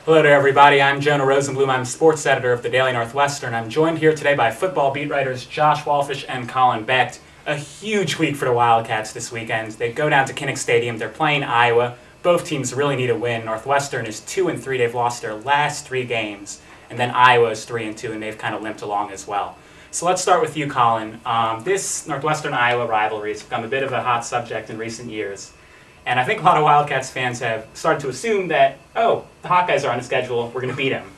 Hello there, everybody. I'm Jonah Rosenblum. I'm sports editor of the Daily Northwestern. I'm joined here today by football beat writers Josh Walfish and Colin Becht. A huge week for the Wildcats this weekend. They go down to Kinnick Stadium. They're playing Iowa. Both teams really need a win. Northwestern is 2-3. They've lost their last 3 games. And then Iowa is 3-2, and they've kind of limped along as well. So let's start with you, Colin. This Northwestern-Iowa rivalry has become a bit of a hot subject in recent years. And I think a lot of Wildcats fans have started to assume that, the Hawkeyes are on the schedule, we're going to beat them.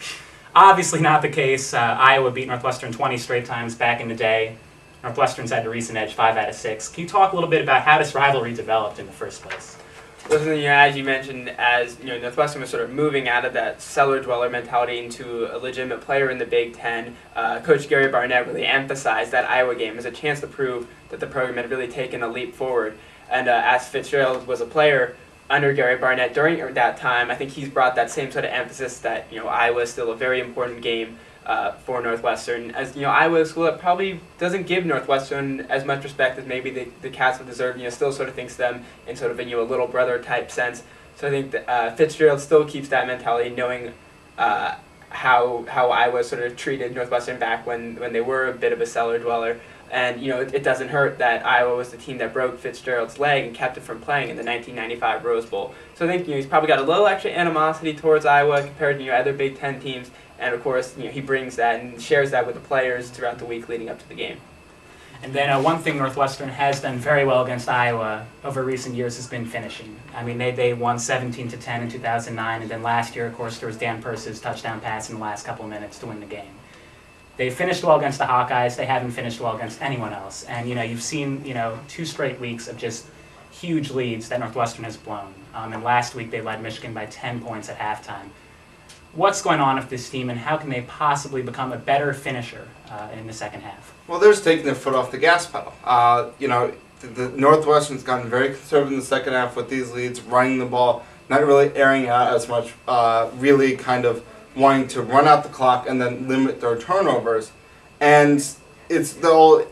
Obviously not the case. Iowa beat Northwestern 20 straight times back in the day. Northwestern's had the recent edge 5 out of 6. Can you talk a little bit about how this rivalry developed in the first place? Listen, as you mentioned, Northwestern was sort of moving out of that cellar dweller mentality into a legitimate player in the Big Ten. Coach Gary Barnett really emphasized that Iowa game as a chance to prove that the program had really taken a leap forward. And as Fitzgerald was a player under Gary Barnett during that time, I think he's brought that same sort of emphasis that Iowa is still a very important game for Northwestern. As Iowa is a school that probably doesn't give Northwestern as much respect as maybe the Cats would deserve. Still sort of thinks them in sort of a little brother type sense. So I think that Fitzgerald still keeps that mentality, knowing how Iowa sort of treated Northwestern back when they were a bit of a cellar dweller. And, it doesn't hurt that Iowa was the team that broke Fitzgerald's leg and kept it from playing in the 1995 Rose Bowl. So I think, he's probably got a little extra animosity towards Iowa compared to, other Big Ten teams. And, of course, he brings that and shares that with the players throughout the week leading up to the game. And then one thing Northwestern has done very well against Iowa over recent years has been finishing. I mean, they won 17-10 in 2009, and then last year, of course, there was Dan Purse's touchdown pass in the last couple of minutes to win the game. They finished well against the Hawkeyes. They haven't finished well against anyone else. And, you've seen, 2 straight weeks of just huge leads that Northwestern has blown. And last week they led Michigan by 10 points at halftime. What's going on with this team, and how can they possibly become a better finisher in the second half? Well, they're just taking their foot off the gas pedal. The Northwestern's gotten very conservative in the second half with these leads, running the ball, not really airing out as much, really kind of wanting to run out the clock and then limit their turnovers. And it's the old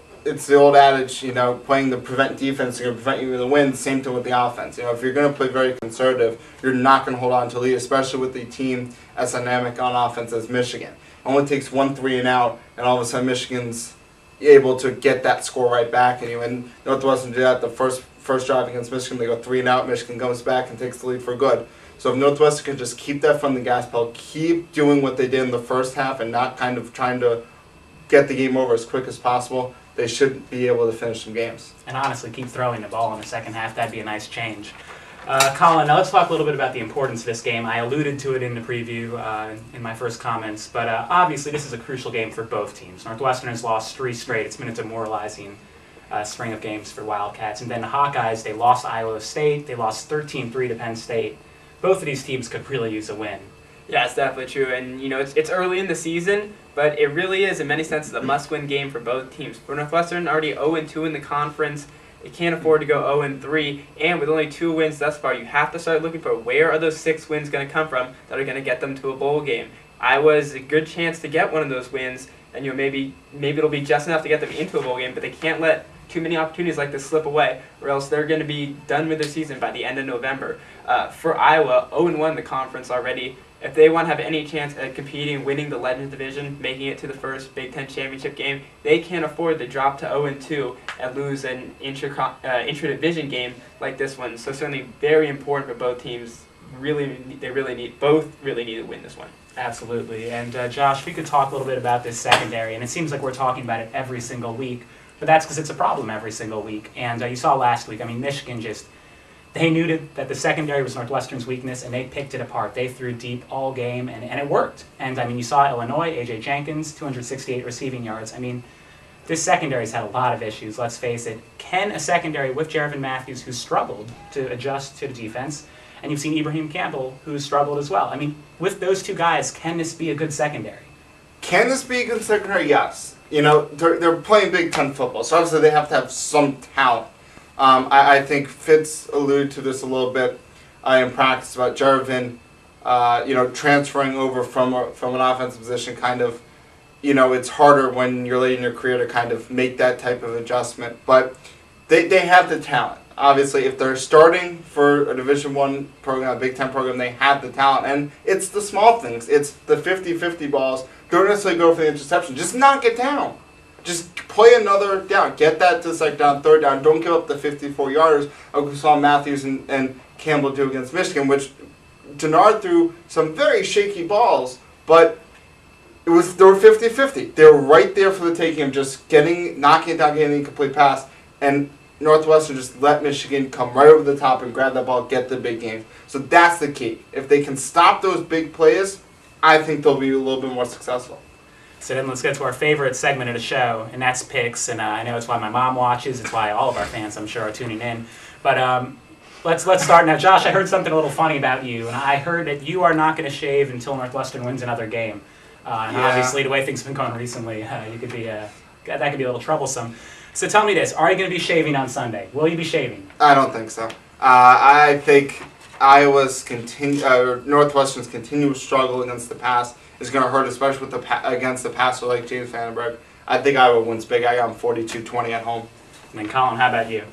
adage, playing the prevent defense is going to prevent you from the win. Same thing with the offense. If you're going to play very conservative, you're not going to hold on to lead, especially with the team as dynamic on offense as Michigan. It only takes 1 3 and out, and all of a sudden Michigan's able to get that score right back. And Northwestern did that the first drive against Michigan. They go 3 and out. Michigan comes back and takes the lead for good. So if Northwestern can just keep that from the gas pedal, keep doing what they did in the first half and not kind of trying to get the game over as quick as possible, they should be able to finish some games. And honestly, keep throwing the ball in the second half. That'd be a nice change. Colin, now let's talk a little bit about the importance of this game. I alluded to it in the preview in my first comments, but obviously this is a crucial game for both teams. Northwestern has lost 3 straight. It's been a demoralizing string of games for Wildcats. And then the Hawkeyes, they lost Iowa State. They lost 13-3 to Penn State. Both of these teams could really use a win. Yeah, it's definitely true. And, it's early in the season, but it really is, in many senses, a must-win game for both teams. For Northwestern, already 0-2 in the conference. They can't afford to go 0-3. And with only 2 wins thus far, you have to start looking for where are those 6 wins going to come from that are going to get them to a bowl game. Iowa's a good chance to get one of those wins, and maybe it'll be just enough to get them into a bowl game, but they can't let too many opportunities like this slip away, or else they're going to be done with their season by the end of November. For Iowa, 0-1 in the conference already. If they want to have any chance at competing, winning the Legends Division, making it to the first Big Ten championship game, they can't afford to drop to 0-2 and lose an intra-division game like this one. So certainly very important for both teams. Both really need to win this one. Absolutely. And Josh, if you could talk a little bit about this secondary, and it seems like we're talking about it every single week, but that's because it's a problem every single week. And you saw last week, Michigan they knew that the secondary was Northwestern's weakness, and they picked it apart. They threw deep all game, and it worked. And, you saw Illinois, A.J. Jenkins, 268 receiving yards. This secondary's had a lot of issues, let's face it. Can a secondary with Jervin Matthews, who struggled to adjust to the defense, and you've seen Ibrahim Campbell, who's struggled as well. With those 2 guys, can this be a good secondary? Can this be a good secondary? Yes. They're playing Big Ten football, so obviously they have to have some talent. I think Fitz alluded to this a little bit in practice about Jervin, transferring over from an offensive position. It's harder when you're late in your career to kind of make that type of adjustment. But they have the talent. Obviously, if they're starting for a Division I program, a Big Ten program, they have the talent. And it's the small things. It's the 50-50 balls. Don't necessarily go for the interception. Just knock it down. Just play another down. Get that to second down, third down. Don't give up the 54-yarders like we saw Matthews and Campbell do against Michigan, which Denard threw some very shaky balls, but they were 50-50. They were right there for the taking of just knocking it down, getting an incomplete pass, and Northwestern just let Michigan come right over the top and grab that ball, get the big game. So that's the key. If they can stop those big plays, I think they'll be a little bit more successful. So then let's get to our favorite segment of the show, and that's picks. And I know it's why my mom watches. It's why all of our fans, I'm sure, are tuning in. But let's start now. Josh, I heard something a little funny about you, and I heard that you are not going to shave until Northwestern wins another game. And obviously, the way things have been going recently, that could be a little troublesome. So tell me this: are you going to be shaving on Sunday? Will you be shaving? I don't think so. I think Northwestern's continuous struggle against the pass is going to hurt, especially with against the passer like James Vandenberg. I think Iowa wins big. I got them 42-20 at home. And then Colin, how about you?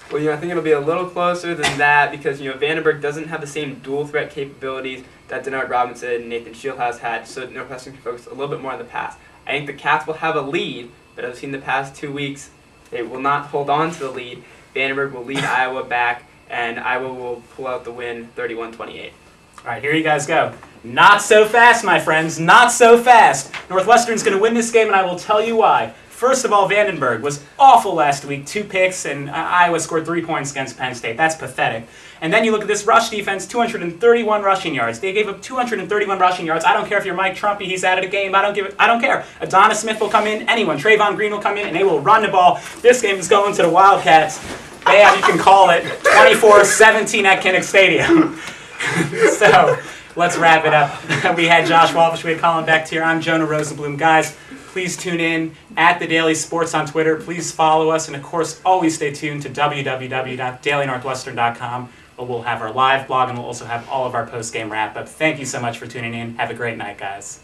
Well, I think it'll be a little closer than that because, Vandenberg doesn't have the same dual threat capabilities that Denard Robinson and Nathan Shieldhouse had, so Northwestern can focus a little bit more on the pass. I think the Cats will have a lead, but I've seen the past 2 weeks, they will not hold on to the lead. Vandenberg will lead Iowa back, and Iowa will pull out the win 31-28. All right, here you guys go. Not so fast, my friends. Not so fast. Northwestern's going to win this game, and I will tell you why. First of all, Vandenberg was awful last week. 2 picks, and Iowa scored 3 points against Penn State. That's pathetic. And then you look at this rush defense, 231 rushing yards. They gave up 231 rushing yards. I don't care if you're Mike Trumpy, he's out of the game. I don't care. Adonis Smith will come in, anyone. Trayvon Green will come in, and they will run the ball. This game is going to the Wildcats. Yeah, you can call it 24-17 at Kinnick Stadium. So, let's wrap it up. We had Josh Walfish, we had Colin Becht here. I'm Jonah Rosenblum. Guys, please tune in at The Daily Sports on Twitter. Please follow us. And, of course, always stay tuned to www.dailynorthwestern.com, where we'll have our live blog and we'll also have all of our post-game wrap-up. Thank you so much for tuning in. Have a great night, guys.